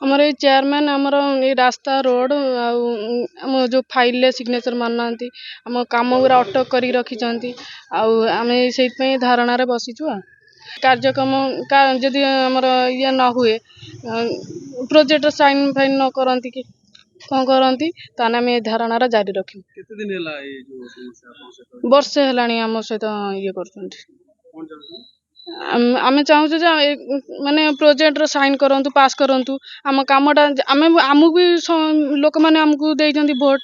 आमर ये चेयरमैन आमर ये रास्ता रोड आम जो फाइल सिग्नेचर मारना आम कम गुरा अटक कर रखी आम से धारणा बसीचु कार्यक्रम जदि आमर ये न हुए प्रोजेक्ट साइन फाइन न करती कि कौन करती ताने आम धारणा जारी रखी वर्षे है आम सहित ये कर आमे चाहूँ माने प्रोजेक्ट साइन करंतु पास करंतु आम कामटा आमे आमको भी लोक मैंने आमको देइछंती भोट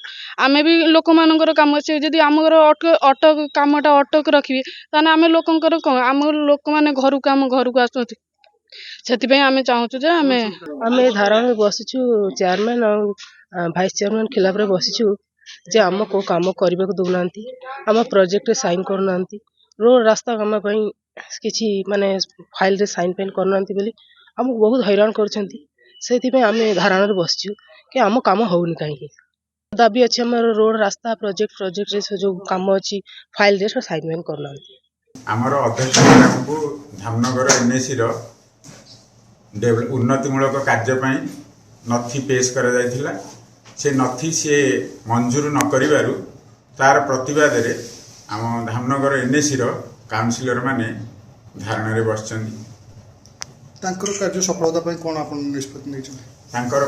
आमे भी लोक मानकर काम से जदि आमर अटक कामटा अटक रखिए ताने आमे लोकंकर कौन आम लोक मैंने घर को आसुंती से आमे चाहूँ जे आमे धारणा बसीचु चेयरमैन और भाइस चेयरमैन खिलाफ रे बसीचु जे आम को काम करने को दौना आम प्रोजेक्ट साइन करना रोड रास्ता काम किसी माने फाइल रे साइन पेन करना आमको बहुत हैरान कर आम धारणा बसचु कि आम काम होनी कहीं दाबी अच्छी आम रोड रास्ता प्रोजेक्ट रे जो काम अच्छी फाइल रे साइन पेन करना आमर अध्यक्ष मैडम को धामनगर एनएसी उन्नतिमूलक कार्यपाई नथी पेश कर से नथी सी मंजूर न करिबारु तार प्रतिवाद रे आम धामनगर एनएसी काउंसिलर माने धारणा रे बसचंदी कार्य सफलता कौन आप निष्पत्ति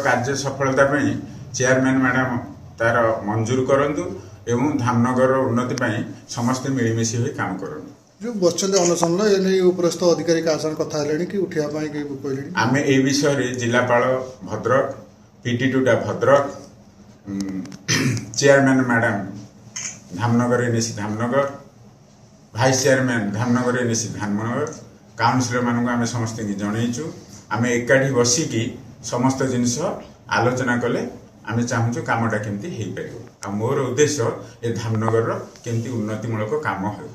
कार्य सफलता चेयरमैन मैडम तार मंजूर करंतु एवं धामनगर उन्नति समस्ते मिलमिशी होई काम करंतु जो बच्चन अनशन उपरस्थ अधिकारी का आसन कथा कि उठा कहले आम ए विषय जिलापाल भद्रक पीडी2 Bhadrak chairman madam Dhamnagar NAC Dhamnagar vice chairman Dhamnagar NAC Dhamnagar councillor मानक आम समस्त जनईचु आम एकाठी बसिकी समस्त जिनस आलोचना कले आम चाहूँ कामटा केमती हो पार मोर उद्देश्य ए धामनगर केमती उन्नतिमूलक काम हो।